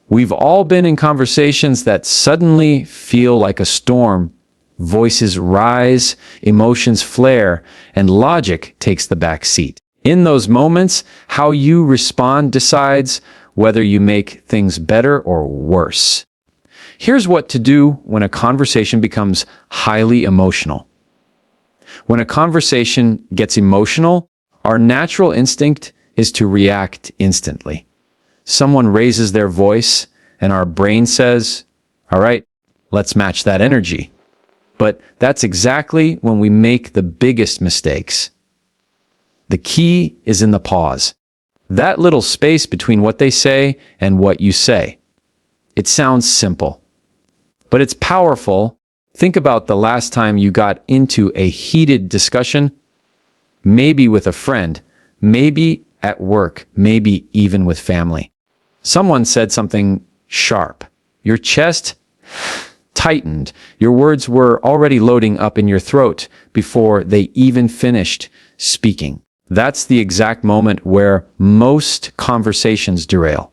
We've all been in conversations that suddenly feel like a storm. Voices rise, emotions flare, and logic takes the back seat. In those moments, how you respond decides whether you make things better or worse. Here's what to do when a conversation becomes highly emotional. When a conversation gets emotional, our natural instinct is to react instantly. Someone raises their voice, and our brain says, "All right, let's match that energy." But that's exactly when we make the biggest mistakes. The key is in the pause. That little space between what they say and what you say. It sounds simple, but it's powerful. Think about the last time you got into a heated discussion, maybe with a friend, maybe at work, maybe even with family. Someone said something sharp. Your chest tightened. Your words were already loading up in your throat before they even finished speaking. That's the exact moment where most conversations derail.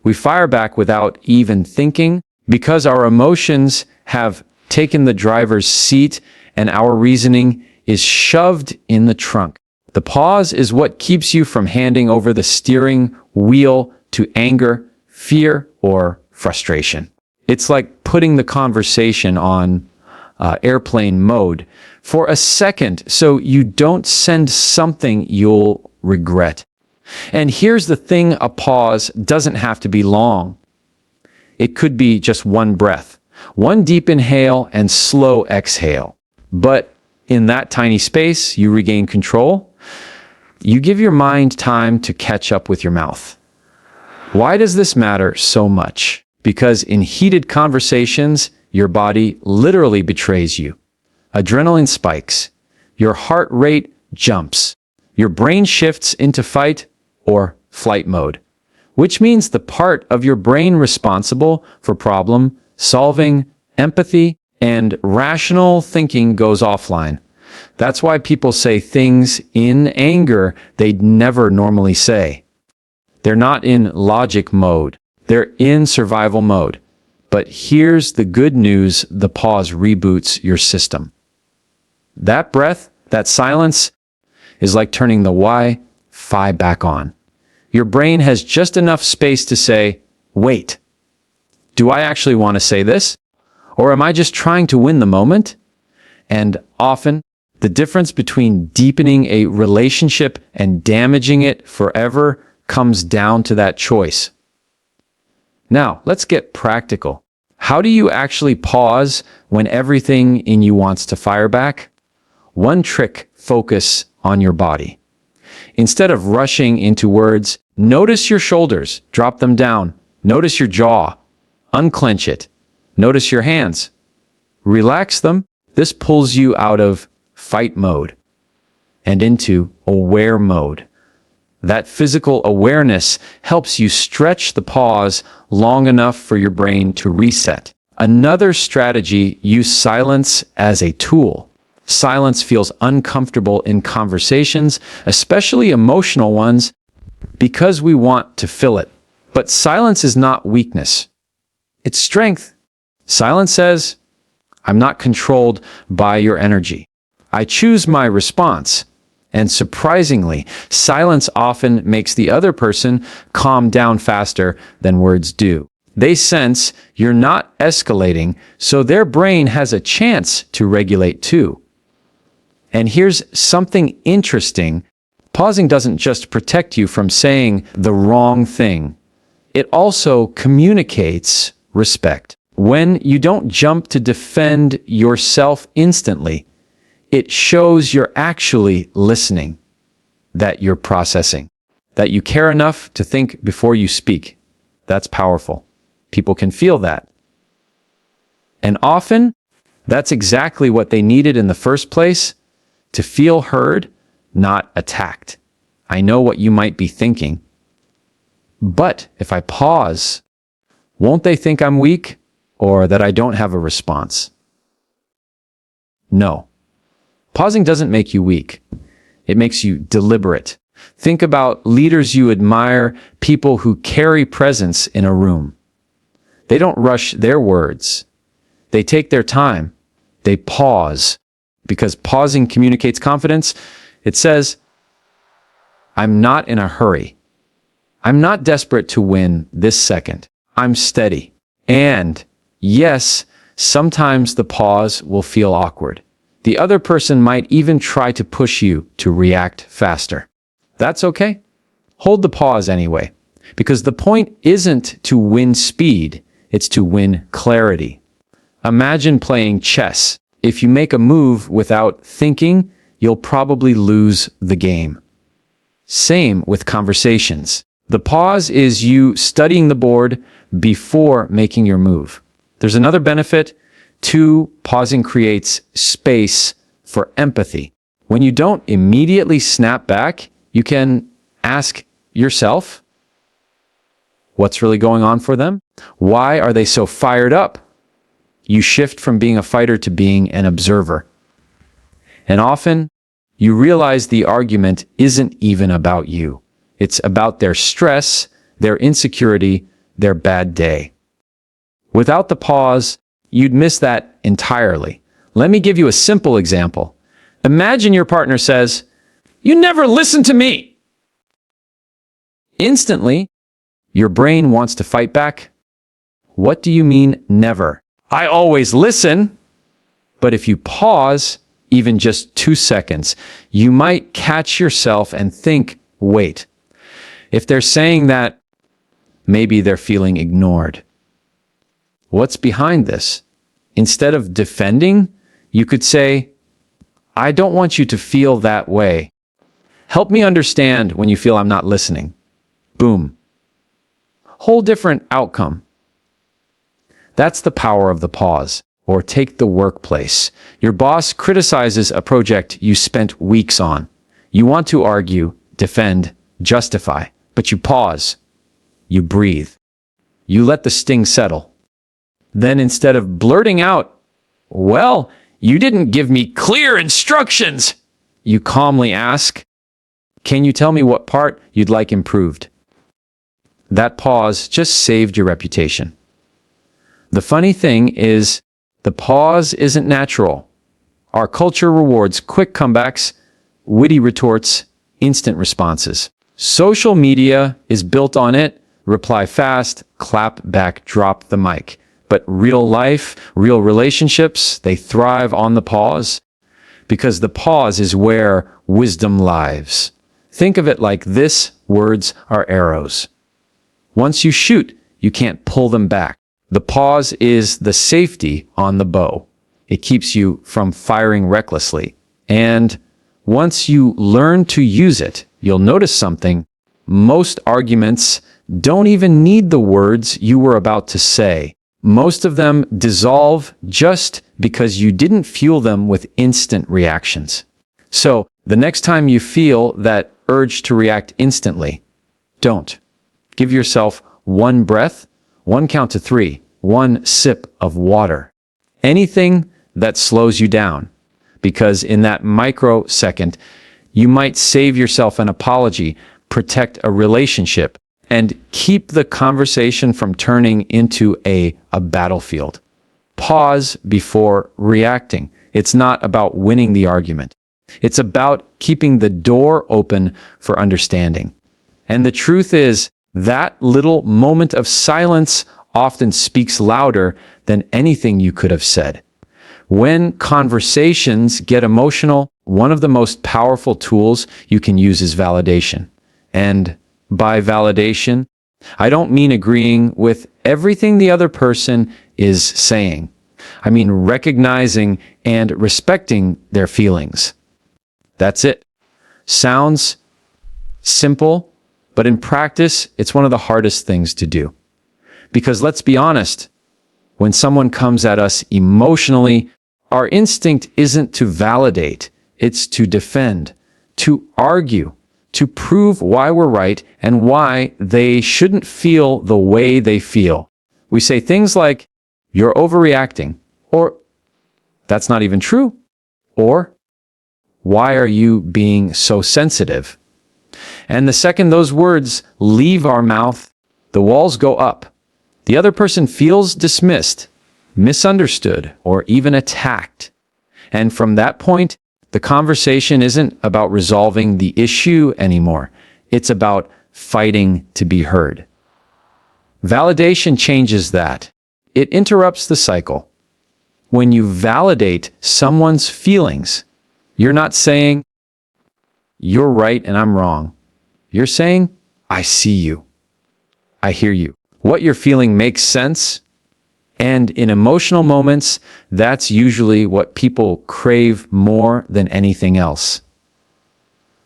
We fire back without even thinking because our emotions have taken the driver's seat and our reasoning is shoved in the trunk. The pause is what keeps you from handing over the steering wheel to anger, fear, or frustration. It's like putting the conversation on airplane mode for a second so you don't send something you'll regret. And here's the thing, a pause doesn't have to be long. It could be just one breath, one deep inhale and slow exhale. But in that tiny space, you regain control. You give your mind time to catch up with your mouth. Why does this matter so much? Because in heated conversations, your body literally betrays you. Adrenaline spikes. Your heart rate jumps. Your brain shifts into fight or flight mode, which means the part of your brain responsible for problem solving, empathy, and rational thinking goes offline. That's why people say things in anger they'd never normally say. They're not in logic mode. They're in survival mode. But here's the good news, the pause reboots your system. That breath, that silence, is like turning the Wi-Fi back on. Your brain has just enough space to say, wait, do I actually want to say this? Or am I just trying to win the moment? And often, the difference between deepening a relationship and damaging it forever comes down to that choice. Now, let's get practical. How do you actually pause when everything in you wants to fire back? One trick, focus on your body. Instead of rushing into words, notice your shoulders, drop them down. Notice your jaw, unclench it. Notice your hands, relax them. This pulls you out of fight mode and into aware mode. That physical awareness helps you stretch the pause long enough for your brain to reset. Another strategy, use silence as a tool. Silence feels uncomfortable in conversations, especially emotional ones, because we want to fill it. But silence is not weakness. It's strength. Silence says, I'm not controlled by your energy. I choose my response. And surprisingly, silence often makes the other person calm down faster than words do. They sense you're not escalating, so their brain has a chance to regulate too. And here's something interesting. Pausing doesn't just protect you from saying the wrong thing. It also communicates respect. When you don't jump to defend yourself instantly, it shows you're actually listening, that you're processing, that you care enough to think before you speak. That's powerful. People can feel that. And often, that's exactly what they needed in the first place, to feel heard, not attacked. I know what you might be thinking. But if I pause, won't they think I'm weak or that I don't have a response? No. Pausing doesn't make you weak. It makes you deliberate. Think about leaders you admire, people who carry presence in a room. They don't rush their words. They take their time. They pause, because pausing communicates confidence. It says, I'm not in a hurry. I'm not desperate to win this second. I'm steady. And yes, sometimes the pause will feel awkward. The other person might even try to push you to react faster. That's okay. Hold the pause anyway, because the point isn't to win speed, it's to win clarity. Imagine playing chess. If you make a move without thinking, you'll probably lose the game. Same with conversations. The pause is you studying the board before making your move. There's another benefit. Two, pausing creates space for empathy. When you don't immediately snap back, you can ask yourself, what's really going on for them? Why are they so fired up? You shift from being a fighter to being an observer. And often, you realize the argument isn't even about you. It's about their stress, their insecurity, their bad day. Without the pause, you'd miss that entirely. Let me give you a simple example. Imagine your partner says, "You never listen to me." Instantly, your brain wants to fight back. What do you mean, never? I always listen. But if you pause, even just 2 seconds, you might catch yourself and think, wait, if they're saying that, maybe they're feeling ignored. What's behind this? Instead of defending, you could say, I don't want you to feel that way. Help me understand when you feel I'm not listening. Boom. Whole different outcome. That's the power of the pause. Or take the workplace. Your boss criticizes a project you spent weeks on. You want to argue, defend, justify, but you pause. You breathe. You let the sting settle. Then instead of blurting out, well, you didn't give me clear instructions, you calmly ask, can you tell me what part you'd like improved? That pause just saved your reputation. The funny thing is, the pause isn't natural. Our culture rewards quick comebacks, witty retorts, instant responses. Social media is built on it. Reply fast, clap back, drop the mic. But real life, real relationships, they thrive on the pause, because the pause is where wisdom lives. Think of it like this: words are arrows. Once you shoot, you can't pull them back. The pause is the safety on the bow. It keeps you from firing recklessly. And once you learn to use it, you'll notice something. Most arguments don't even need the words you were about to say. Most of them dissolve just because you didn't fuel them with instant reactions. So, the next time you feel that urge to react instantly, don't. Give yourself one breath, one count to 3, one sip of water. Anything that slows you down. Because in that microsecond, you might save yourself an apology, protect a relationship, and keep the conversation from turning into a battlefield. Pause before reacting. It's not about winning the argument. It's about keeping the door open for understanding. And the truth is, that little moment of silence often speaks louder than anything you could have said. When conversations get emotional, one of the most powerful tools you can use is validation. And by validation, I don't mean agreeing with everything the other person is saying. I mean recognizing and respecting their feelings. That's it. Sounds simple, but in practice, it's one of the hardest things to do. Because let's be honest, when someone comes at us emotionally, our instinct isn't to validate, it's to defend, to argue, to prove why we're right and why they shouldn't feel the way they feel. We say things like, you're overreacting, or that's not even true, or why are you being so sensitive? And the second those words leave our mouth, the walls go up. The other person feels dismissed, misunderstood, or even attacked. And from that point, the conversation isn't about resolving the issue anymore. It's about fighting to be heard. Validation changes that. It interrupts the cycle. When you validate someone's feelings, you're not saying, "You're right and I'm wrong." You're saying, "I see you. I hear you. What you're feeling makes sense." And in emotional moments, that's usually what people crave more than anything else.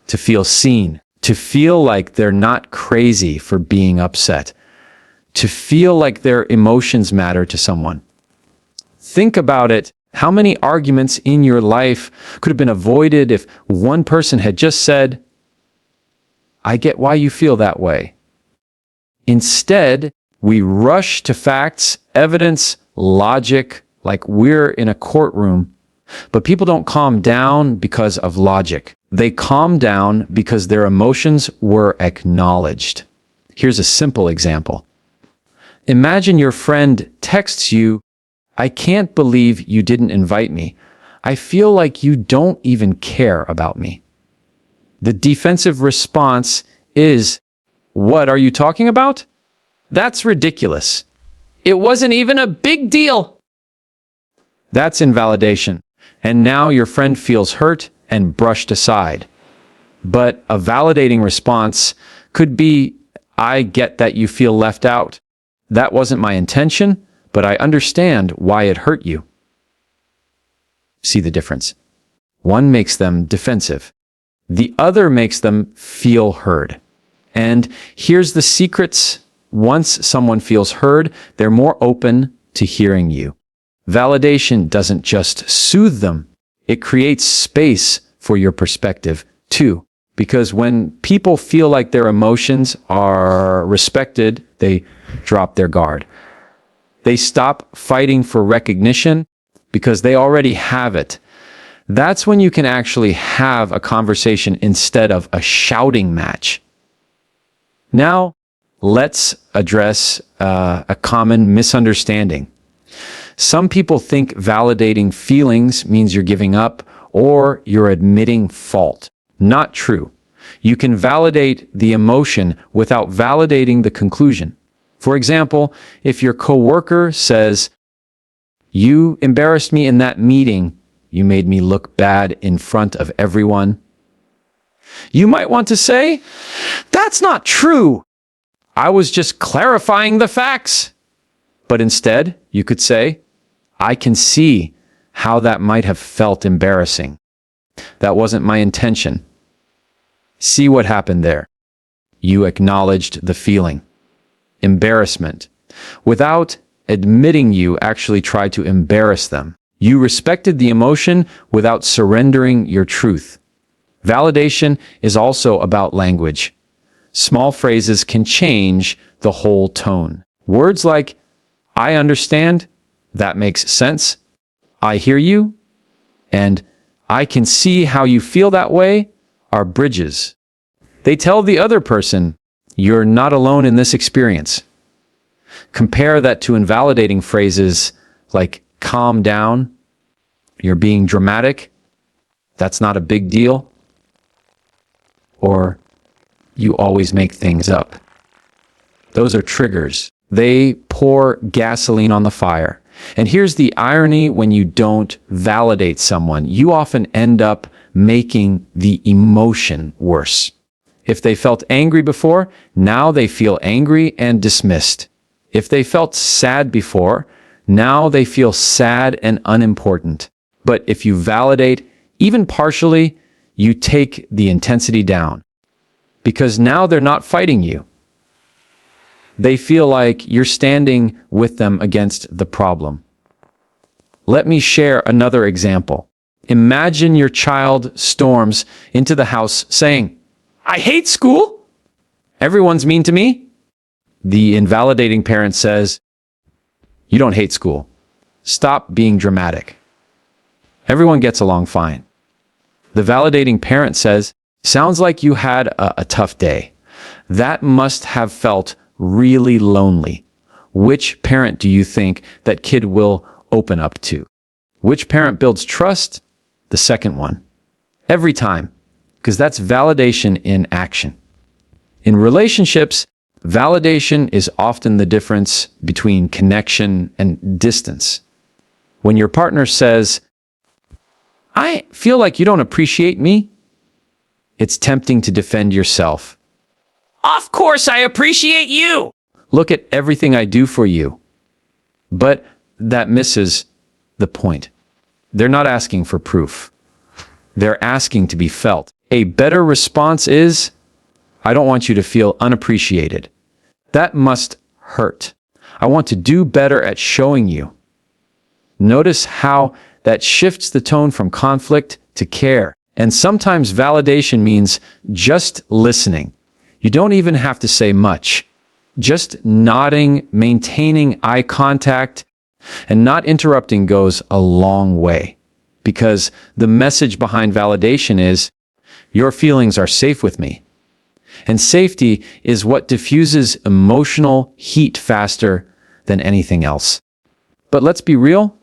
To feel seen, to feel like they're not crazy for being upset, to feel like their emotions matter to someone. Think about it. How many arguments in your life could have been avoided if one person had just said, "I get why you feel that way." Instead, we rush to facts, evidence, logic, like we're in a courtroom. But people don't calm down because of logic. They calm down because their emotions were acknowledged. Here's a simple example. Imagine your friend texts you, "I can't believe you didn't invite me. I feel like you don't even care about me." The defensive response is, "What are you talking about? That's ridiculous. It wasn't even a big deal." That's invalidation. And now your friend feels hurt and brushed aside. But a validating response could be, "I get that you feel left out. That wasn't my intention, but I understand why it hurt you." See the difference? One makes them defensive. The other makes them feel heard. And here's the secrets. Once someone feels heard, they're more open to hearing you. Validation doesn't just soothe them, it creates space for your perspective too. Because when people feel like their emotions are respected, they drop their guard. They stop fighting for recognition because they already have it. That's when you can actually have a conversation instead of a shouting match. Now, let's address a common misunderstanding. Some people think validating feelings means you're giving up or you're admitting fault. Not true. You can validate the emotion without validating the conclusion. For example, if your coworker says, "You embarrassed me in that meeting. You made me look bad in front of everyone." You might want to say, "That's not true. I was just clarifying the facts." But instead, you could say, "I can see how that might have felt embarrassing. That wasn't my intention." See what happened there? You acknowledged the feeling, embarrassment, without admitting you actually tried to embarrass them. You respected the emotion without surrendering your truth. Validation is also about language. Small phrases can change the whole tone. Words like, "I understand," "That makes sense," "I hear you," and "I can see how you feel that way" are bridges. They tell the other person, "You're not alone in this experience." Compare that to invalidating phrases like, "Calm down," "You're being dramatic," "That's not a big deal," or "You always make things up." Those are triggers. They pour gasoline on the fire. And here's the irony: when you don't validate someone, you often end up making the emotion worse. If they felt angry before, now they feel angry and dismissed. If they felt sad before, now they feel sad and unimportant. But if you validate, even partially, you take the intensity down. Because now they're not fighting you. They feel like you're standing with them against the problem. Let me share another example. Imagine your child storms into the house saying, "I hate school. Everyone's mean to me." The invalidating parent says, "You don't hate school. Stop being dramatic. Everyone gets along fine." The validating parent says, Sounds like you had a tough day. That must have felt really lonely. Which parent do you think that kid will open up to? Which parent builds trust? The second one. Every time. Because that's validation in action. In relationships, validation is often the difference between connection and distance. When your partner says, "I feel like you don't appreciate me," it's tempting to defend yourself. "Of course I appreciate you! Look at everything I do for you." But that misses the point. They're not asking for proof. They're asking to be felt. A better response is, "I don't want you to feel unappreciated. That must hurt. I want to do better at showing you." Notice how that shifts the tone from conflict to care. And sometimes validation means just listening. You don't even have to say much. Just nodding, maintaining eye contact, and not interrupting goes a long way. Because the message behind validation is, your feelings are safe with me. And safety is what diffuses emotional heat faster than anything else. But let's be real.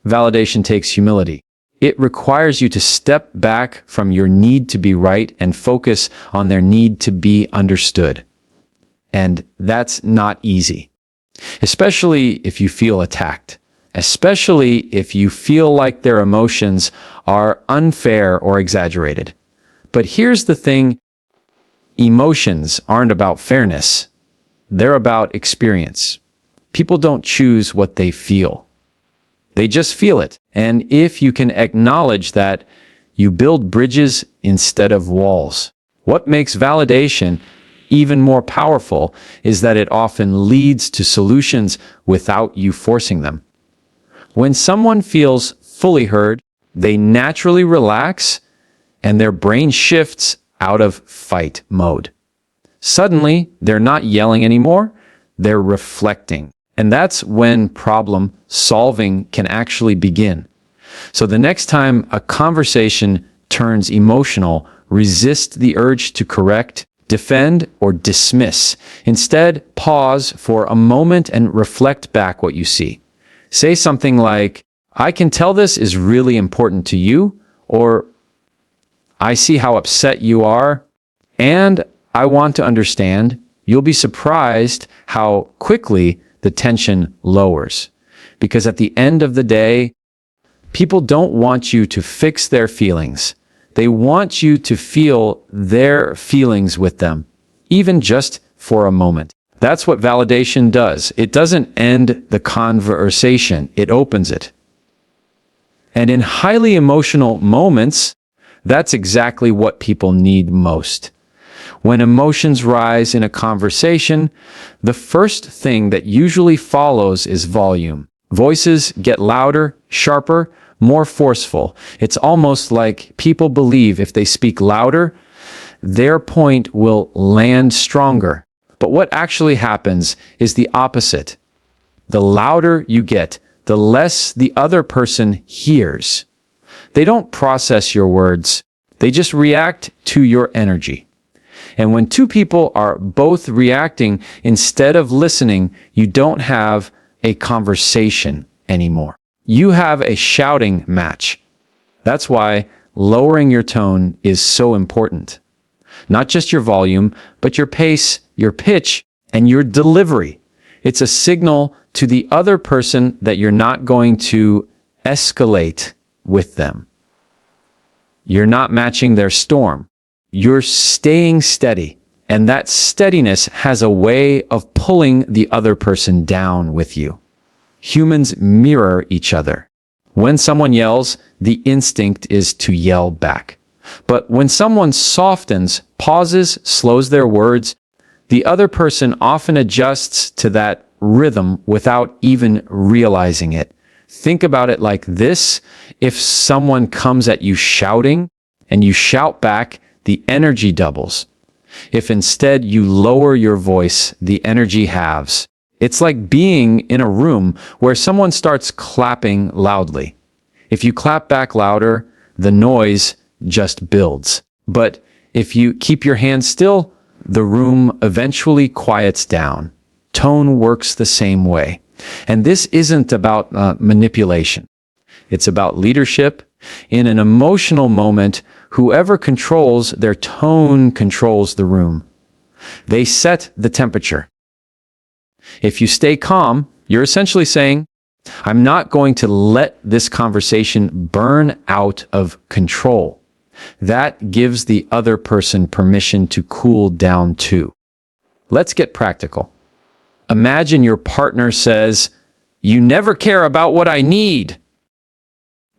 Validation takes humility. It requires you to step back from your need to be right and focus on their need to be understood. And that's not easy. Especially if you feel attacked. Especially if you feel like their emotions are unfair or exaggerated. But here's the thing. Emotions aren't about fairness. They're about experience. People don't choose what they feel. They just feel it. And if you can acknowledge that, you build bridges instead of walls. What makes validation even more powerful is that it often leads to solutions without you forcing them. When someone feels fully heard, they naturally relax and their brain shifts out of fight mode. Suddenly, they're not yelling anymore, they're reflecting. And that's when problem solving can actually begin. So the next time a conversation turns emotional, resist the urge to correct, defend, or dismiss. Instead, pause for a moment and reflect back what you see. Say something like, "I can tell this is really important to you," or "I see how upset you are, and I want to understand." You'll be surprised how quickly the tension lowers. Because at the end of the day, people don't want you to fix their feelings. They want you to feel their feelings with them, even just for a moment. That's what validation does. It doesn't end the conversation, it opens it. And in highly emotional moments, that's exactly what people need most. When emotions rise in a conversation, the first thing that usually follows is volume. Voices get louder, sharper, more forceful. It's almost like people believe if they speak louder, their point will land stronger. But what actually happens is the opposite. The louder you get, the less the other person hears. They don't process your words. They just react to your energy. And when two people are both reacting instead of listening, you don't have a conversation anymore. You have a shouting match. That's why lowering your tone is so important. Not just your volume, but your pace, your pitch, and your delivery. It's a signal to the other person that you're not going to escalate with them. You're not matching their storm. You're staying steady. And that steadiness has a way of pulling the other person down with you. Humans mirror each other. When someone yells, the instinct is to yell back. But when someone softens, pauses, slows their words, the other person often adjusts to that rhythm without even realizing it. Think about it like this. If someone comes at you shouting and you shout back, the energy doubles. If instead you lower your voice, the energy halves. It's like being in a room where someone starts clapping loudly. If you clap back louder, the noise just builds. But If you keep your hands still, the room eventually quiets down. Tone works the same way. And this isn't about manipulation. It's about leadership. In an emotional moment, whoever controls their tone controls the room. They set the temperature. If you stay calm, you're essentially saying, I'm not going to let this conversation burn out of control. That gives the other person permission to cool down too. Let's get practical. Imagine your partner says, "You never care about what I need."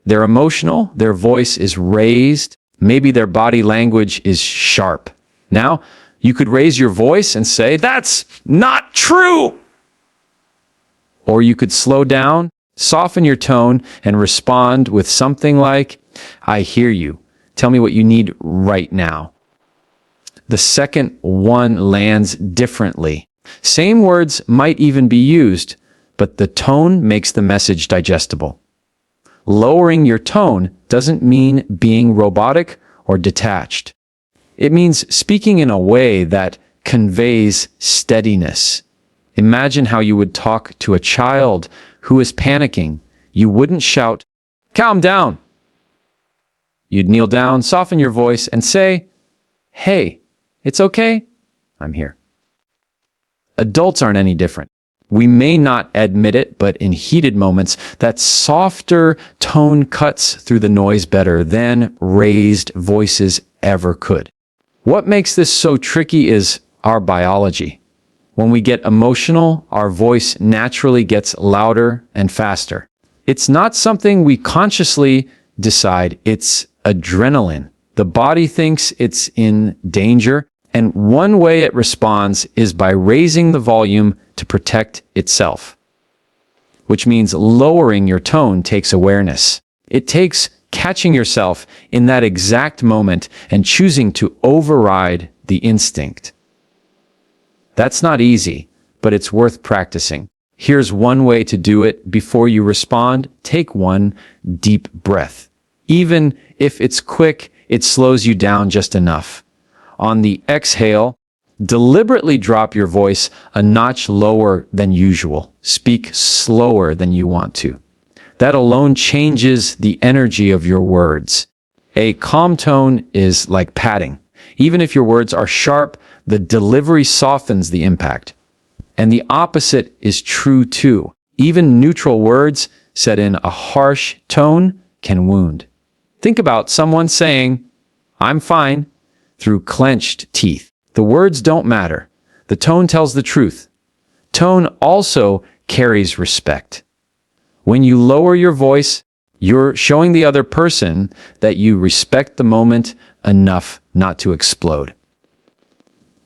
They're emotional, their voice is raised, maybe their body language is sharp. Now, you could raise your voice and say, "That's not true." Or you could slow down, soften your tone, and respond with something like, "I hear you. Tell me what you need right now." The second one lands differently. Same words might even be used, but the tone makes the message digestible. Lowering your tone doesn't mean being robotic or detached. It means speaking in a way that conveys steadiness. Imagine how you would talk to a child who is panicking. You wouldn't shout, "Calm down." You'd kneel down, soften your voice, and say, "Hey, it's okay. I'm here." Adults aren't any different. We may not admit it, but in heated moments, that softer tone cuts through the noise better than raised voices ever could. What makes this so tricky is our biology. When we get emotional, our voice naturally gets louder and faster. It's not something we consciously decide. It's adrenaline. The body thinks it's in danger, and one way it responds is by raising the volume to protect itself. Which means lowering your tone takes awareness. It takes catching yourself in that exact moment and choosing to override the instinct. That's not easy, but it's worth practicing. Here's one way to do it. Before you respond, take one deep breath. Even if it's quick, it slows you down just enough. On the exhale, deliberately drop your voice a notch lower than usual. Speak slower than you want to. That alone changes the energy of your words. A calm tone is like padding. Even if your words are sharp, the delivery softens the impact. And the opposite is true too. Even neutral words set in a harsh tone can wound. Think about someone saying, "I'm fine," through clenched teeth. The words don't matter. The tone tells the truth. Tone also carries respect. When you lower your voice, you're showing the other person that you respect the moment enough not to explode.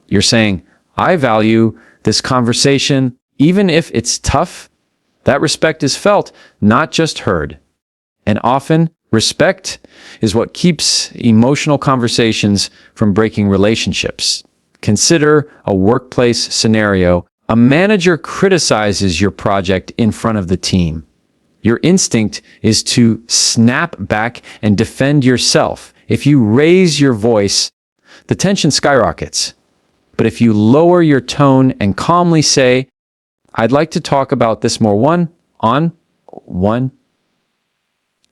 You're saying, "I value this conversation, even if it's tough." That respect is felt, not just heard. And often, respect is what keeps emotional conversations from breaking relationships. Consider a workplace scenario. A manager criticizes your project in front of the team. Your instinct is to snap back and defend yourself. If you raise your voice, the tension skyrockets. But if you lower your tone and calmly say, "I'd like to talk about this more one-on-one,"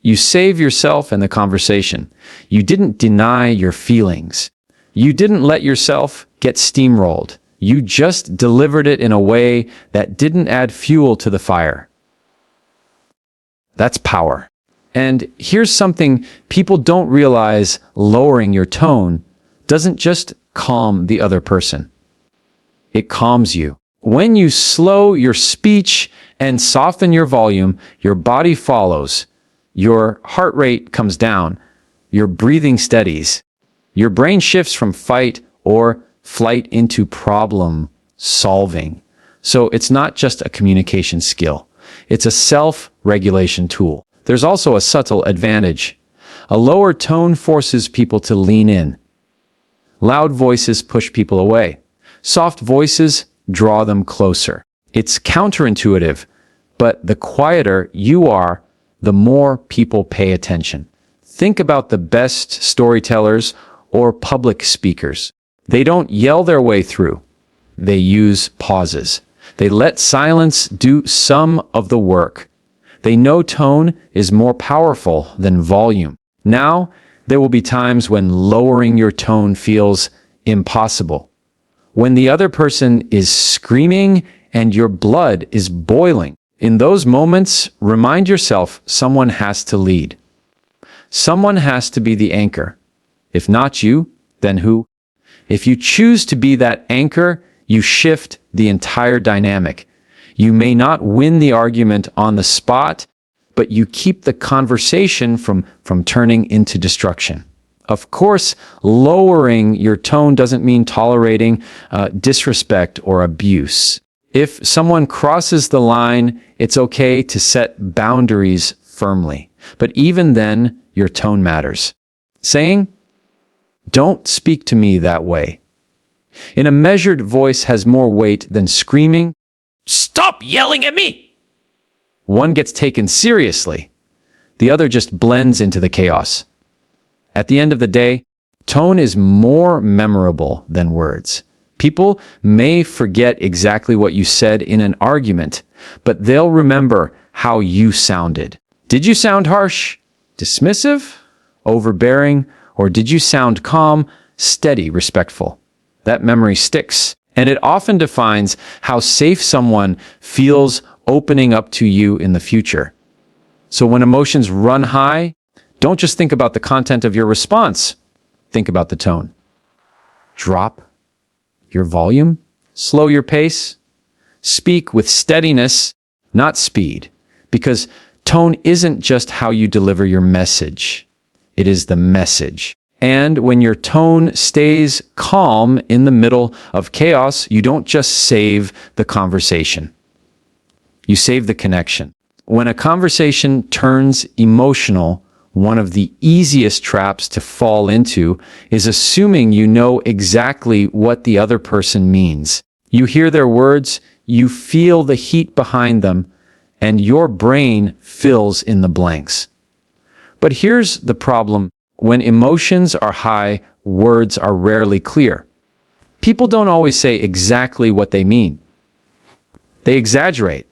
you save yourself and the conversation. You didn't deny your feelings. You didn't let yourself get steamrolled. You just delivered it in a way that didn't add fuel to the fire. That's power. And here's something people don't realize: lowering your tone doesn't just calm the other person. It calms you. When you slow your speech and soften your volume, your body follows. Your heart rate comes down. Your breathing steadies. Your brain shifts from fight or flight into problem solving. So it's not just a communication skill. It's a self-regulation tool. There's also a subtle advantage. A lower tone forces people to lean in. Loud voices push people away. Soft voices draw them closer. It's counterintuitive, but the quieter you are, the more people pay attention. Think about the best storytellers or public speakers. They don't yell their way through. They use pauses. They let silence do some of the work. They know tone is more powerful than volume. Now, there will be times when lowering your tone feels impossible. When the other person is screaming and your blood is boiling. In those moments, remind yourself someone has to lead. Someone has to be the anchor. If not you, then who? If you choose to be that anchor, you shift the entire dynamic. You may not win the argument on the spot, but you keep the conversation from turning into destruction. Of course, lowering your tone doesn't mean tolerating disrespect or abuse. If someone crosses the line, it's okay to set boundaries firmly. But even then, your tone matters. Saying, "Don't speak to me that way," in a measured voice has more weight than screaming, "Stop yelling at me!" One gets taken seriously. The other just blends into the chaos. At the end of the day, tone is more memorable than words. People may forget exactly what you said in an argument, but they'll remember how you sounded. Did you sound harsh, dismissive, overbearing, or did you sound calm, steady, respectful? That memory sticks, and it often defines how safe someone feels opening up to you in the future. So when emotions run high, don't just think about the content of your response. Think about the tone. Drop your volume, slow your pace, speak with steadiness, not speed, because tone isn't just how you deliver your message. It is the message. And when your tone stays calm in the middle of chaos, you don't just save the conversation. You save the connection. When a conversation turns emotional, one of the easiest traps to fall into is assuming you know exactly what the other person means. You hear their words, you feel the heat behind them, and your brain fills in the blanks. But here's the problem. When emotions are high, words are rarely clear. People don't always say exactly what they mean. They exaggerate.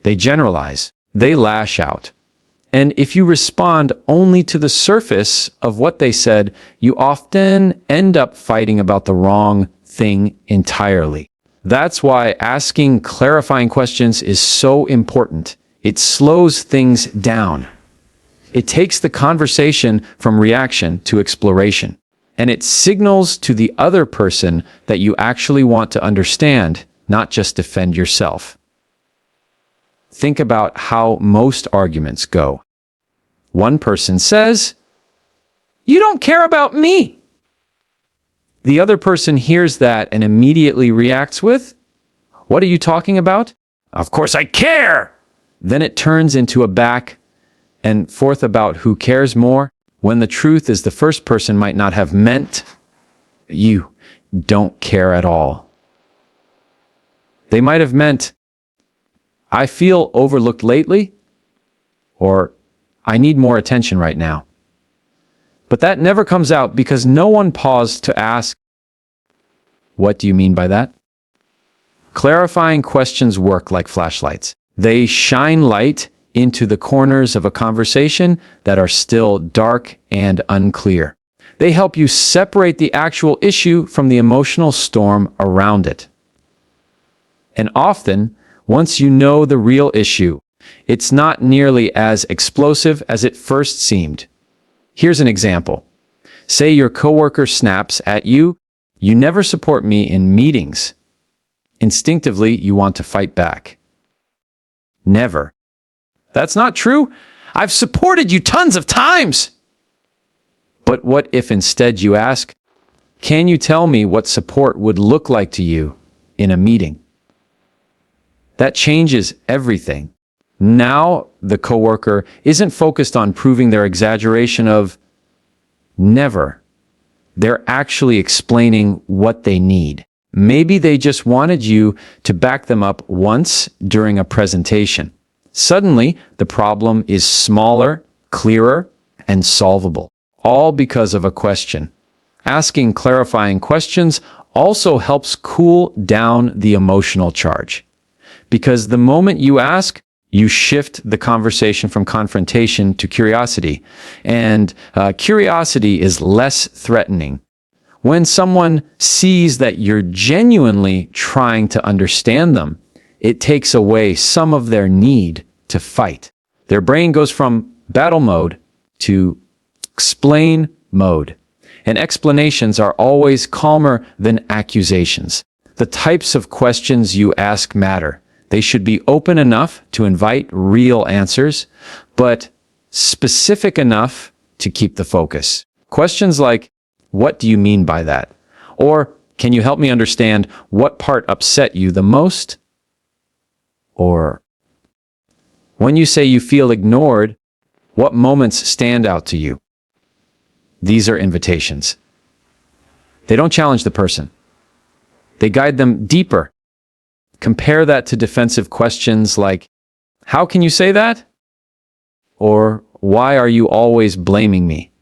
They generalize. They lash out. And if you respond only to the surface of what they said, you often end up fighting about the wrong thing entirely. That's why asking clarifying questions is so important. It slows things down. It takes the conversation from reaction to exploration. And it signals to the other person that you actually want to understand, not just defend yourself. Think about how most arguments go. One person says, "You don't care about me." The other person hears that and immediately reacts with, "What are you talking about?" "Of course I care!" Then it turns into a back and forth about who cares more, when the truth is the first person might not have meant you don't care at all. They might have meant, "I feel overlooked lately," or "I need more attention right now." But that never comes out because no one paused to ask, "What do you mean by that?" Clarifying questions work like flashlights. They shine light into the corners of a conversation that are still dark and unclear. They help you separate the actual issue from the emotional storm around it. And often, once you know the real issue, it's not nearly as explosive as it first seemed. Here's an example. Say your coworker snaps at you, "You never support me in meetings." Instinctively, you want to fight back. "Never." "That's not true. I've supported you tons of times." But what if instead you ask, "Can you tell me what support would look like to you in a meeting?" That changes everything. Now the coworker isn't focused on proving their exaggeration of never. They're actually explaining what they need. Maybe they just wanted you to back them up once during a presentation. Suddenly, the problem is smaller, clearer, and solvable, all because of a question. Asking clarifying questions also helps cool down the emotional charge. Because the moment you ask, you shift the conversation from confrontation to curiosity. And curiosity is less threatening. When someone sees that you're genuinely trying to understand them, it takes away some of their need to fight. Their brain goes from battle mode to explain mode. And explanations are always calmer than accusations. The types of questions you ask matter. They should be open enough to invite real answers, but specific enough to keep the focus. Questions like, "What do you mean by that?" Or, "Can you help me understand what part upset you the most?" Or, "When you say you feel ignored, what moments stand out to you?" These are invitations. They don't challenge the person. They guide them deeper. Compare that to defensive questions like, "How can you say that?" Or, "Why are you always blaming me?"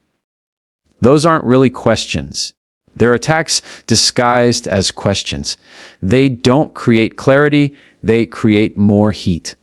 Those aren't really questions. They're attacks disguised as questions. They don't create clarity, they create more heat.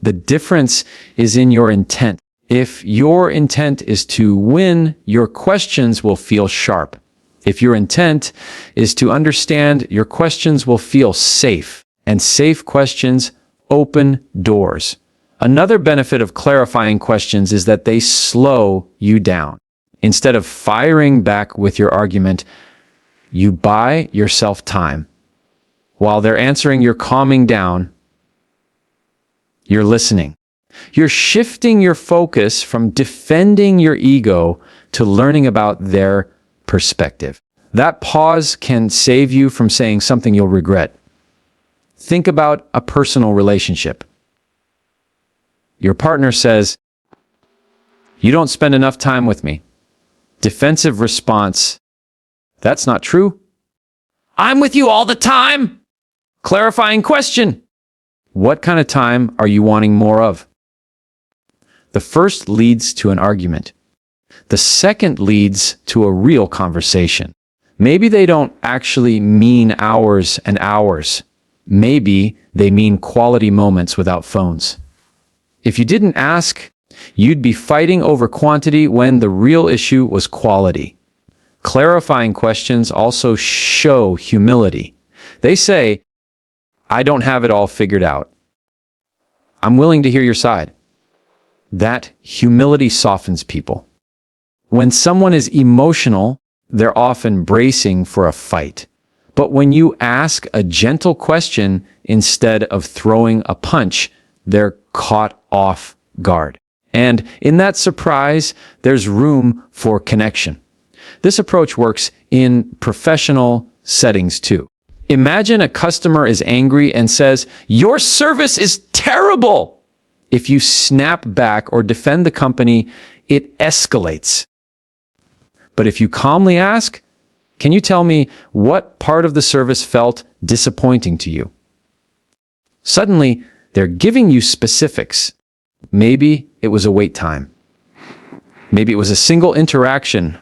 The difference is in your intent. If your intent is to win, your questions will feel sharp. If your intent is to understand, your questions will feel safe. And safe questions open doors. Another benefit of clarifying questions is that they slow you down. Instead of firing back with your argument, you buy yourself time. While they're answering, you're calming down. You're listening. You're shifting your focus from defending your ego to learning about their perspective. That pause can save you from saying something you'll regret. Think about a personal relationship. Your partner says, "You don't spend enough time with me." Defensive response, "That's not true. I'm with you all the time." Clarifying question, "What kind of time are you wanting more of?" The first leads to an argument. The second leads to a real conversation. Maybe they don't actually mean hours and hours. Maybe they mean quality moments without phones. If you didn't ask, you'd be fighting over quantity when the real issue was quality. Clarifying questions also show humility. They say, "I don't have it all figured out. I'm willing to hear your side." That humility softens people. When someone is emotional, they're often bracing for a fight. But when you ask a gentle question instead of throwing a punch, they're caught off guard. And in that surprise, there's room for connection. This approach works in professional settings too. Imagine a customer is angry and says, "Your service is terrible." If you snap back or defend the company, it escalates. But if you calmly ask, "Can you tell me what part of the service felt disappointing to you?" Suddenly, they're giving you specifics. Maybe it was a wait time. Maybe it was a single interaction.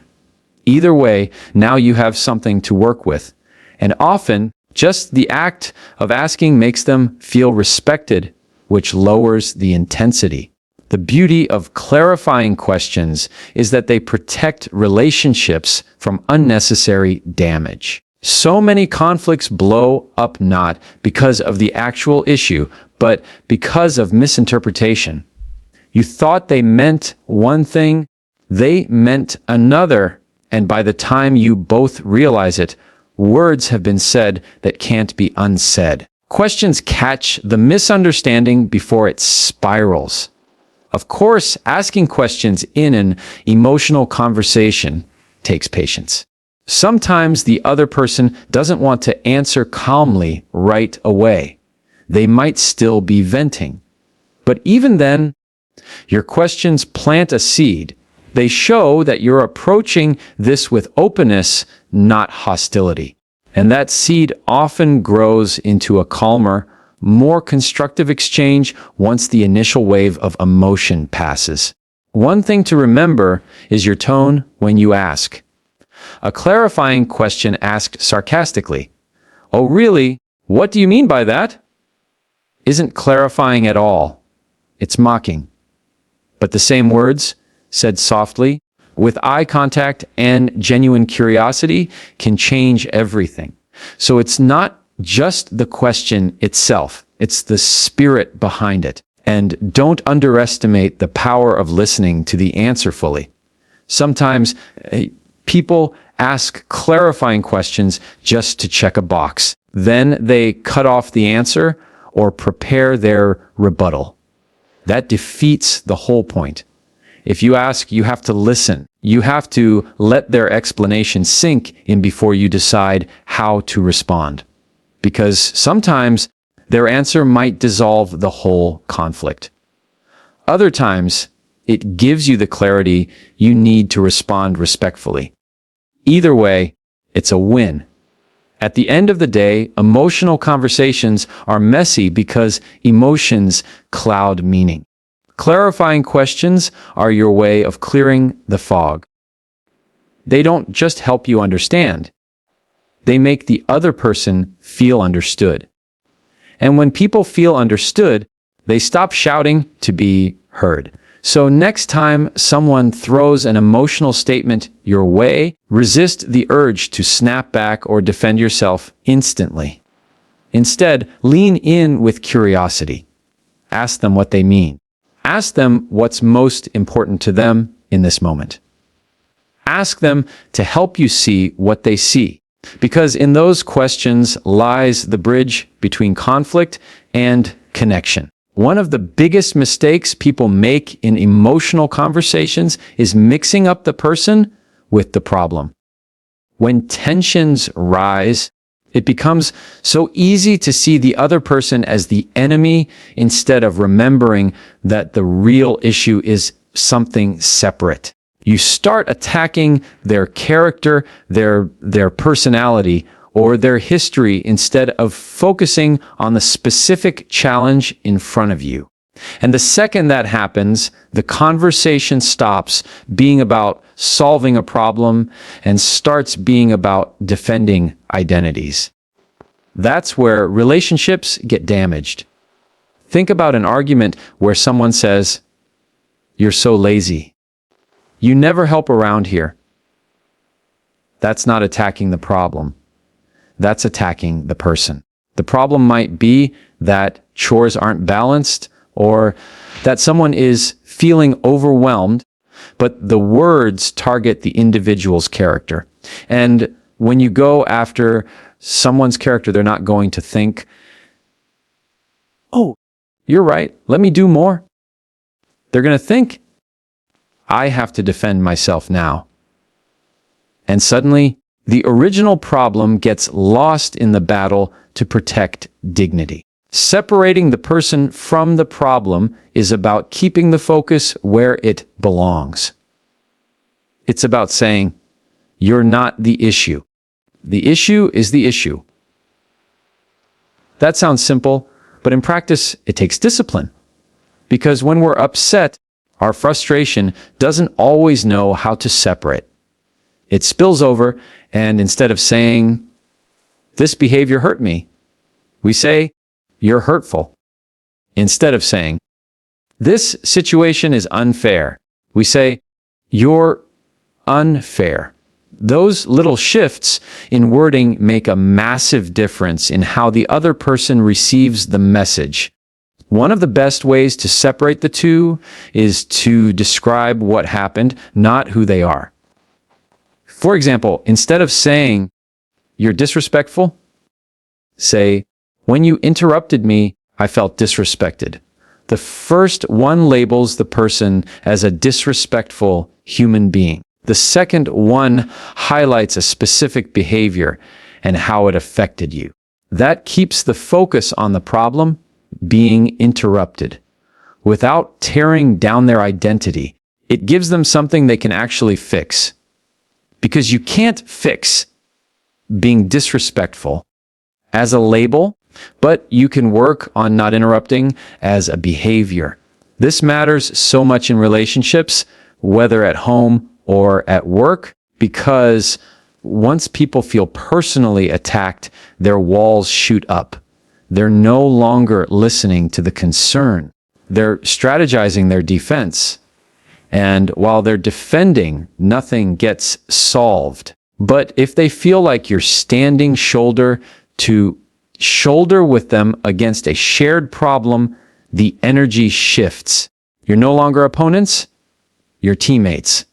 Either way, now you have something to work with. And often, just the act of asking makes them feel respected, which lowers the intensity. The beauty of clarifying questions is that they protect relationships from unnecessary damage. So many conflicts blow up not because of the actual issue, but because of misinterpretation. You thought they meant one thing, they meant another, and by the time you both realize it, words have been said that can't be unsaid. Questions catch the misunderstanding before it spirals. Of course, asking questions in an emotional conversation takes patience. Sometimes the other person doesn't want to answer calmly right away. They might still be venting. But even then, your questions plant a seed. They show that you're approaching this with openness, not hostility. And that seed often grows into a calmer, more constructive exchange once the initial wave of emotion passes. One thing to remember is your tone when you ask. A clarifying question asked sarcastically, "Oh, really? What do you mean by that?" isn't clarifying at all. It's mocking. But the same words, said softly, with eye contact and genuine curiosity, can change everything. So it's not just the question itself, it's the spirit behind it. And don't underestimate the power of listening to the answer fully. Sometimes people ask clarifying questions just to check a box. Then they cut off the answer or prepare their rebuttal. That defeats the whole point. If you ask, you have to listen. You have to let their explanation sink in before you decide how to respond. Because sometimes their answer might dissolve the whole conflict. Other times, it gives you the clarity you need to respond respectfully. Either way, it's a win. At the end of the day, emotional conversations are messy because emotions cloud meaning. Clarifying questions are your way of clearing the fog. They don't just help you understand. They make the other person feel understood. And when people feel understood, they stop shouting to be heard. So next time someone throws an emotional statement your way, resist the urge to snap back or defend yourself instantly. Instead, lean in with curiosity. Ask them what they mean. Ask them what's most important to them in this moment. Ask them to help you see what they see, because in those questions lies the bridge between conflict and connection. One of the biggest mistakes people make in emotional conversations is mixing up the person with the problem. When tensions rise, it becomes so easy to see the other person as the enemy instead of remembering that the real issue is something separate. You start attacking their character, their personality, or their history instead of focusing on the specific challenge in front of you. And the second that happens, the conversation stops being about solving a problem and starts being about defending identities. That's where relationships get damaged. Think about an argument where someone says, "You're so lazy. You never help around here." That's not attacking the problem. That's attacking the person. The problem might be that chores aren't balanced or that someone is feeling overwhelmed, but the words target the individual's character. And when you go after someone's character, they're not going to think, "Oh, you're right, let me do more." They're going to think, "I have to defend myself now." And suddenly, the original problem gets lost in the battle to protect dignity. Separating the person from the problem is about keeping the focus where it belongs. It's about saying, "You're not the issue. The issue is the issue." That sounds simple, but in practice, it takes discipline. Because when we're upset, our frustration doesn't always know how to separate. It spills over, and instead of saying, "This behavior hurt me," we say, "You're hurtful." Instead of saying, "This situation is unfair," we say, "You're unfair." Those little shifts in wording make a massive difference in how the other person receives the message. One of the best ways to separate the two is to describe what happened, not who they are. For example, instead of saying, "You're disrespectful," say, "When you interrupted me, I felt disrespected." The first one labels the person as a disrespectful human being. The second one highlights a specific behavior and how it affected you. That keeps the focus on the problem being interrupted. Without tearing down their identity, it gives them something they can actually fix. Because you can't fix being disrespectful as a label, but you can work on not interrupting as a behavior. This matters so much in relationships, whether at home or at work, because once people feel personally attacked, their walls shoot up. They're no longer listening to the concern. They're strategizing their defense. And while they're defending, nothing gets solved. But if they feel like you're standing shoulder to shoulder with them against a shared problem, the energy shifts. You're no longer opponents, you're teammates.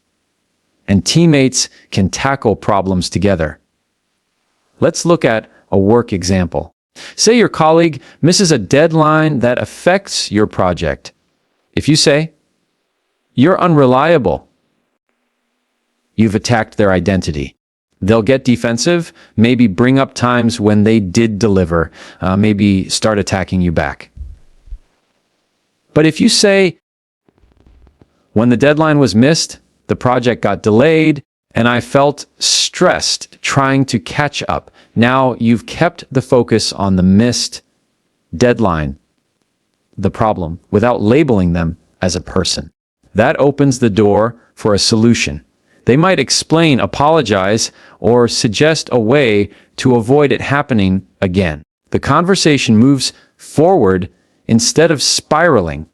And teammates can tackle problems together. Let's look at a work example. Say your colleague misses a deadline that affects your project. If you say, "You're unreliable," you've attacked their identity. They'll get defensive, maybe bring up times when they did deliver, maybe start attacking you back. But if you say, "When the deadline was missed, the project got delayed, and I felt stressed trying to catch up," now you've kept the focus on the missed deadline, the problem, without labeling them as a person. That opens the door for a solution. They might explain, apologize, or suggest a way to avoid it happening again. The conversation moves forward instead of spiraling.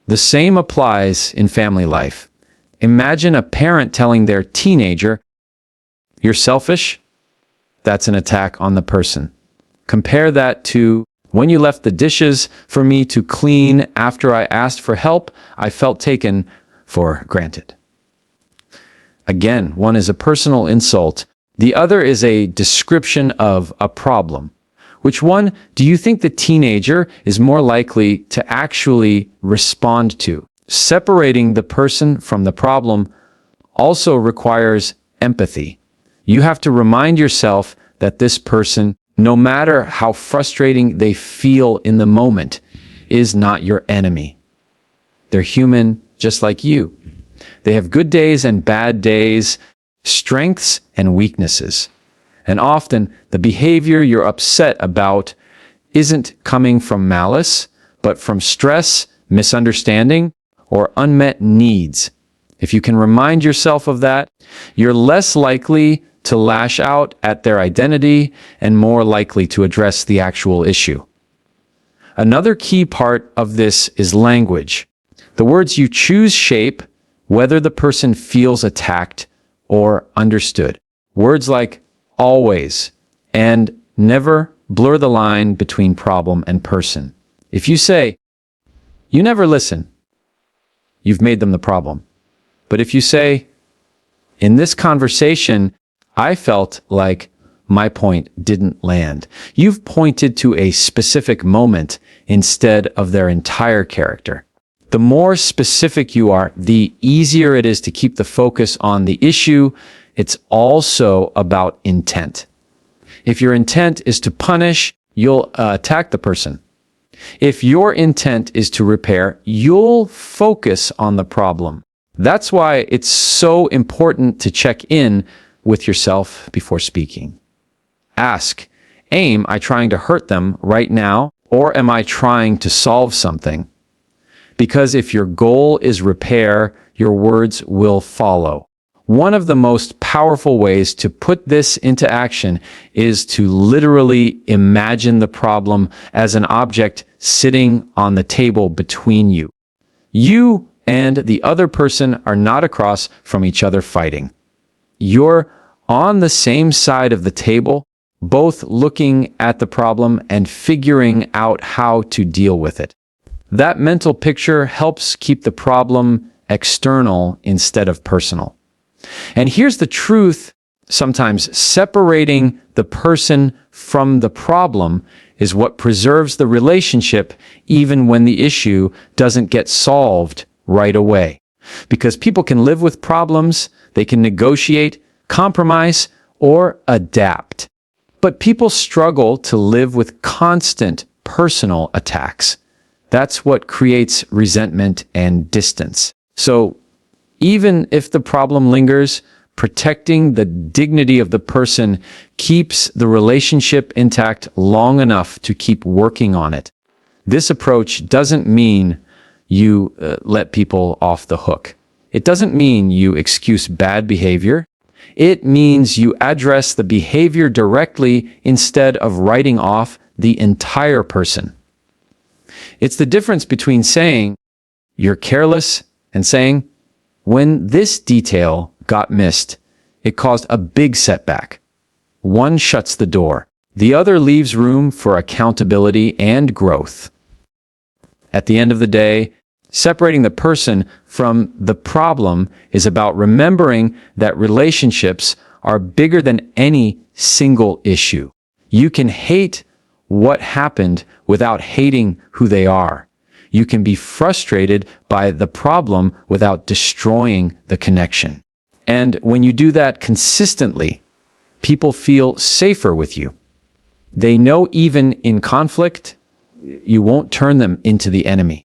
The same applies in family life. Imagine a parent telling their teenager, "You're selfish." That's an attack on the person. Compare that to, "When you left the dishes for me to clean after I asked for help, I felt taken for granted." Again, one is a personal insult. The other is a description of a problem. Which one do you think the teenager is more likely to actually respond to? Separating the person from the problem also requires empathy. You have to remind yourself that this person, no matter how frustrating they feel in the moment, is not your enemy. They're human just like you. They have good days and bad days, strengths and weaknesses. And often the behavior you're upset about isn't coming from malice, but from stress, misunderstanding, or unmet needs. If you can remind yourself of that, you're less likely to lash out at their identity and more likely to address the actual issue. Another key part of this is language. The words you choose shape whether the person feels attacked or understood. Words like always and never blur the line between problem and person. If you say, "You never listen," you've made them the problem. But if you say, "In this conversation, I felt like my point didn't land," you've pointed to a specific moment instead of their entire character. The more specific you are, the easier it is to keep the focus on the issue. It's also about intent. If your intent is to punish, you'll attack the person. If your intent is to repair, you'll focus on the problem. That's why it's so important to check in with yourself before speaking. Ask, am I trying to hurt them right now, or am I trying to solve something? Because if your goal is repair, your words will follow. One of the most powerful ways to put this into action is to literally imagine the problem as an object sitting on the table between you. You and the other person are not across from each other fighting. You're on the same side of the table, both looking at the problem and figuring out how to deal with it. That mental picture helps keep the problem external instead of personal. And here's the truth, sometimes separating the person from the problem is what preserves the relationship even when the issue doesn't get solved right away. Because people can live with problems, they can negotiate, compromise, or adapt. But people struggle to live with constant personal attacks. That's what creates resentment and distance. So even if the problem lingers, protecting the dignity of the person keeps the relationship intact long enough to keep working on it. This approach doesn't mean you let people off the hook. It doesn't mean you excuse bad behavior. It means you address the behavior directly instead of writing off the entire person. It's the difference between saying, "You're careless," and saying, "When this detail got missed, it caused a big setback." One shuts the door. The other leaves room for accountability and growth. At the end of the day, separating the person from the problem is about remembering that relationships are bigger than any single issue. You can hate what happened without hating who they are. You can be frustrated by the problem without destroying the connection. And when you do that consistently, people feel safer with you. They know even in conflict, you won't turn them into the enemy.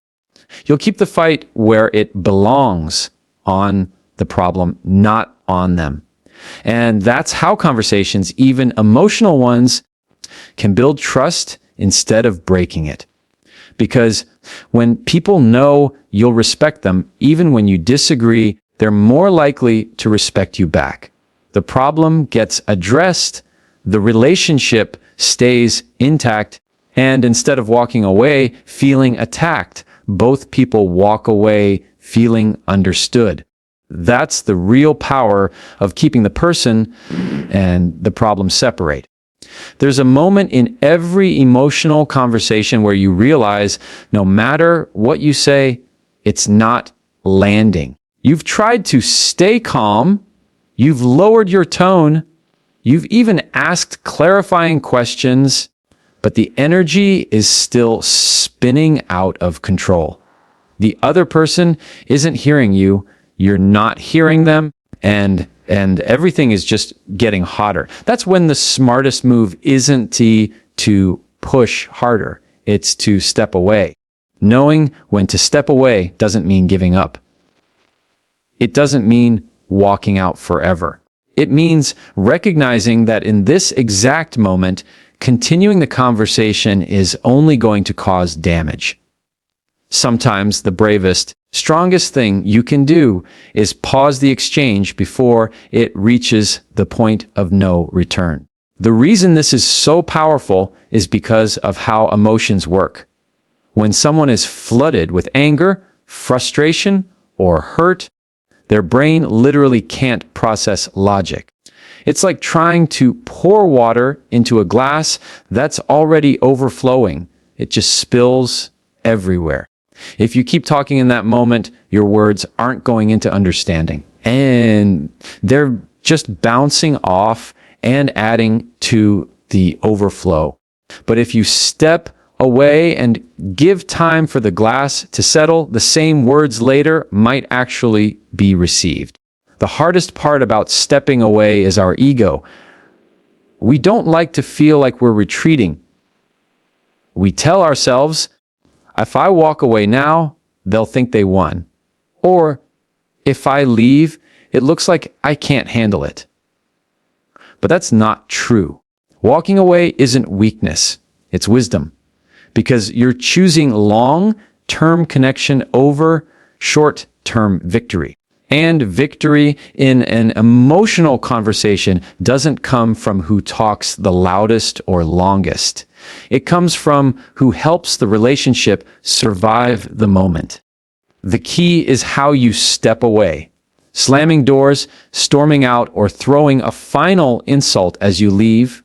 You'll keep the fight where it belongs, on the problem, not on them. And that's how conversations, even emotional ones, can build trust instead of breaking it. Because when people know you'll respect them, even when you disagree, they're more likely to respect you back. The problem gets addressed, the relationship stays intact, and instead of walking away feeling attacked, both people walk away feeling understood. That's the real power of keeping the person and the problem separate. There's a moment in every emotional conversation where you realize no matter what you say, it's not landing. You've tried to stay calm, you've lowered your tone, you've even asked clarifying questions, but the energy is still spinning out of control. The other person isn't hearing you, you're not hearing them, and everything is just getting hotter. That's when the smartest move isn't to push harder, it's to step away. Knowing when to step away doesn't mean giving up. It doesn't mean walking out forever. It means recognizing that in this exact moment, continuing the conversation is only going to cause damage. Sometimes the bravest, strongest thing you can do is pause the exchange before it reaches the point of no return. The reason this is so powerful is because of how emotions work. When someone is flooded with anger, frustration, or hurt, their brain literally can't process logic. It's like trying to pour water into a glass that's already overflowing. It just spills everywhere. If you keep talking in that moment, your words aren't going into understanding. And they're just bouncing off and adding to the overflow. But if you step away and give time for the glass to settle, the same words later might actually be received. The hardest part about stepping away is our ego. We don't like to feel like we're retreating. We tell ourselves, if I walk away now, they'll think they won. Or if I leave, it looks like I can't handle it. But that's not true. Walking away isn't weakness, it's wisdom. Because you're choosing long-term connection over short-term victory. And victory in an emotional conversation doesn't come from who talks the loudest or longest. It comes from who helps the relationship survive the moment. The key is how you step away. Slamming doors, storming out, or throwing a final insult as you leave.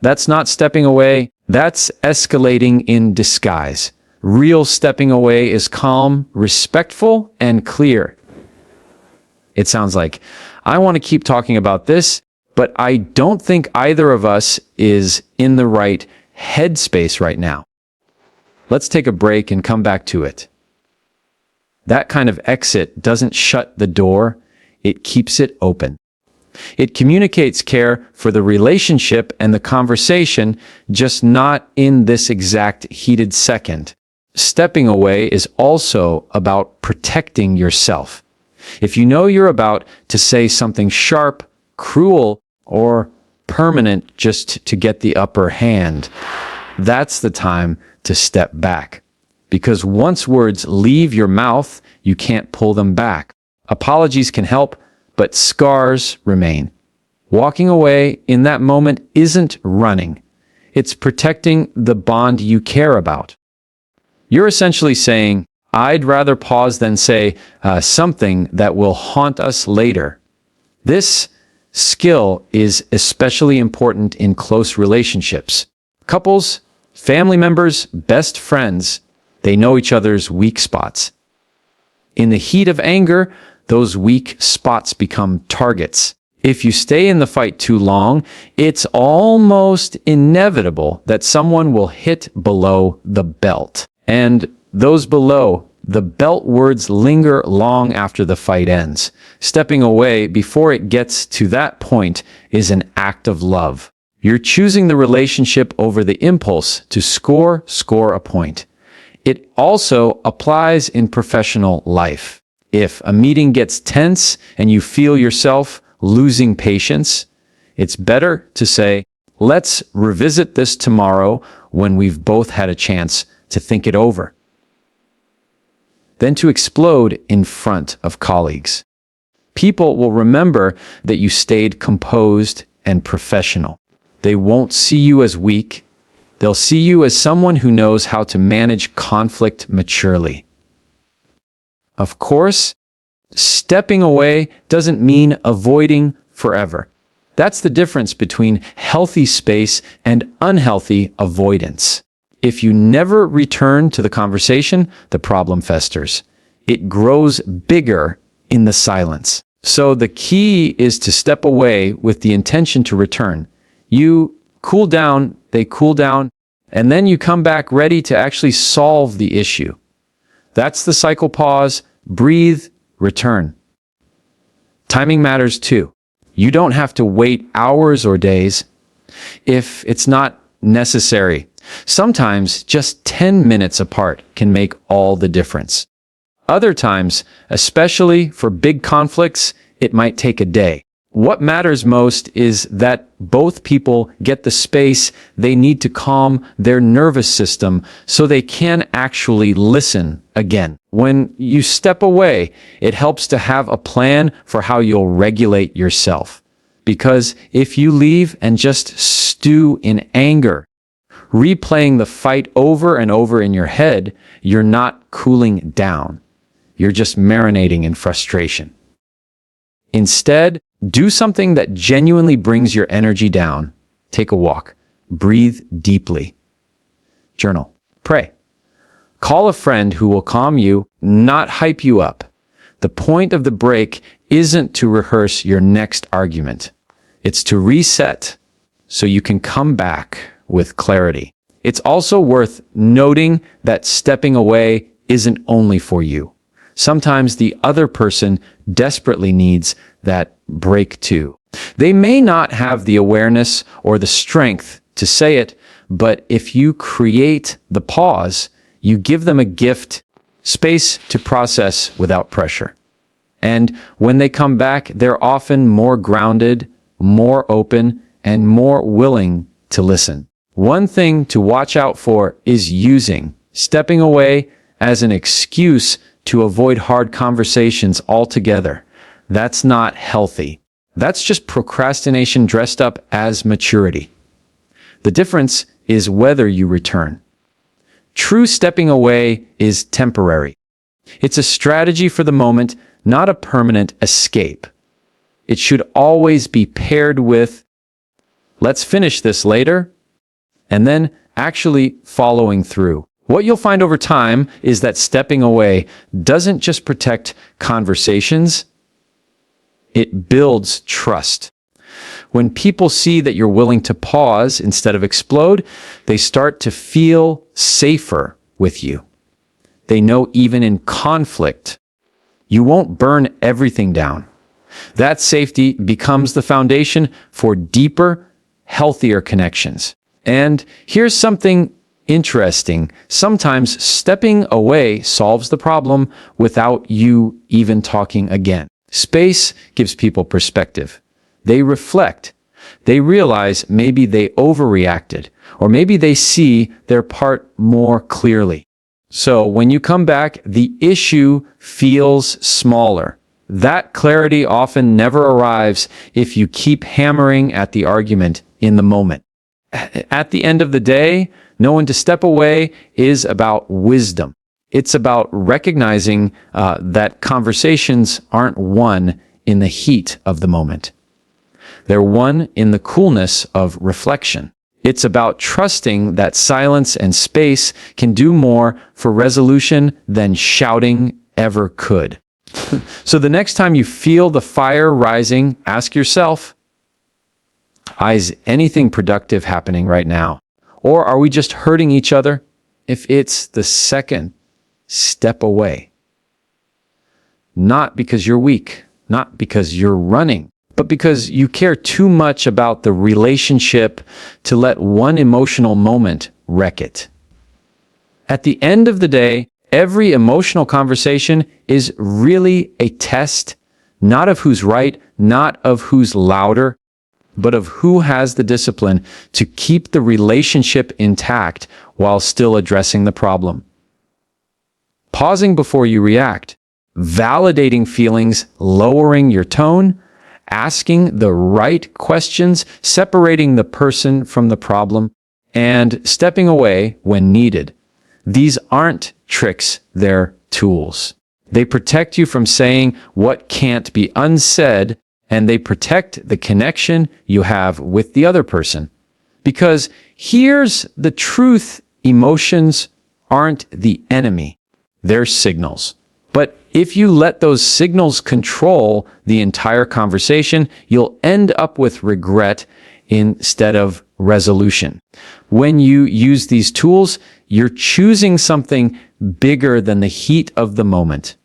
That's not stepping away. That's escalating in disguise. Real stepping away is calm, respectful, and clear. It sounds like, I want to keep talking about this, but I don't think either of us is in the right headspace right now. Let's take a break and come back to it. That kind of exit doesn't shut the door, it keeps it open. It communicates care for the relationship and the conversation, just not in this exact heated second. Stepping away is also about protecting yourself. If you know you're about to say something sharp, cruel, or permanent just to get the upper hand, that's the time to step back. Because once words leave your mouth, you can't pull them back. Apologies can help, but scars remain. Walking away in that moment isn't running. It's protecting the bond you care about. You're essentially saying, I'd rather pause than say something that will haunt us later. This skill is especially important in close relationships. Couples, family members, best friends, they know each other's weak spots. In the heat of anger, those weak spots become targets. If you stay in the fight too long, it's almost inevitable that someone will hit below the belt. And those below the belt words linger long after the fight ends. Stepping away before it gets to that point is an act of love. You're choosing the relationship over the impulse to score a point. It also applies in professional life. If a meeting gets tense and you feel yourself losing patience, it's better to say, let's revisit this tomorrow when we've both had a chance to think it over, than to explode in front of colleagues. People will remember that you stayed composed and professional. They won't see you as weak. They'll see you as someone who knows how to manage conflict maturely. Of course, stepping away doesn't mean avoiding forever. That's the difference between healthy space and unhealthy avoidance. If you never return to the conversation, the problem festers. It grows bigger in the silence. So the key is to step away with the intention to return. You cool down, they cool down, and then you come back ready to actually solve the issue. That's the cycle. Pause, breathe, return. Timing matters too. You don't have to wait hours or days if it's not necessary. Sometimes just 10 minutes apart can make all the difference. Other times, especially for big conflicts, it might take a day. What matters most is that both people get the space they need to calm their nervous system so they can actually listen again. When you step away, it helps to have a plan for how you'll regulate yourself. Because if you leave and just stew in anger, replaying the fight over and over in your head, you're not cooling down. You're just marinating in frustration. Instead, do something that genuinely brings your energy down. Take a walk. Breathe deeply. Journal. Pray. Call a friend who will calm you, not hype you up. The point of the break isn't to rehearse your next argument. It's to reset so you can come back with clarity. It's also worth noting that stepping away isn't only for you. Sometimes the other person desperately needs that break too. They may not have the awareness or the strength to say it, but if you create the pause, you give them a gift, space to process without pressure. And when they come back, they're often more grounded, more open, and more willing to listen. One thing to watch out for is using stepping away as an excuse to avoid hard conversations altogether. That's not healthy. That's just procrastination dressed up as maturity. The difference is whether you return. True stepping away is temporary. It's a strategy for the moment, not a permanent escape. It should always be paired with, let's finish this later, and then actually following through. What you'll find over time is that stepping away doesn't just protect conversations, it builds trust. When people see that you're willing to pause instead of explode, they start to feel safer with you. They know even in conflict, you won't burn everything down. That safety becomes the foundation for deeper, healthier connections. And here's something interesting. Sometimes stepping away solves the problem without you even talking again. Space gives people perspective. They reflect. They realize maybe they overreacted, or maybe they see their part more clearly. So when you come back, the issue feels smaller. That clarity often never arrives if you keep hammering at the argument in the moment. At the end of the day, knowing to step away is about wisdom. It's about recognizing that conversations aren't won in the heat of the moment. They're won in the coolness of reflection. It's about trusting that silence and space can do more for resolution than shouting ever could. So the next time you feel the fire rising, ask yourself, is anything productive happening right now? Or are we just hurting each other? If it's the second, step away. Not because you're weak, not because you're running, but because you care too much about the relationship to let one emotional moment wreck it. At the end of the day, every emotional conversation is really a test, not of who's right, not of who's louder, but of who has the discipline to keep the relationship intact while still addressing the problem. Pausing before you react, validating feelings, lowering your tone, asking the right questions, separating the person from the problem, and stepping away when needed. These aren't tricks, they're tools. They protect you from saying what can't be unsaid, and they protect the connection you have with the other person. Because here's the truth, emotions aren't the enemy, they're signals. But if you let those signals control the entire conversation, you'll end up with regret instead of resolution. When you use these tools, you're choosing something bigger than the heat of the moment.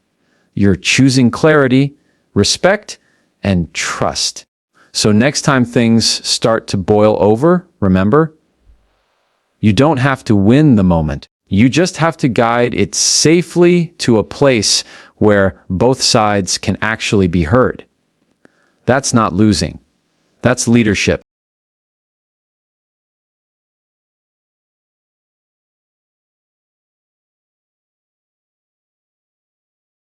You're choosing clarity, respect, and trust. So next time things start to boil over, remember, you don't have to win the moment. You just have to guide it safely to a place where both sides can actually be heard. That's not losing. That's leadership.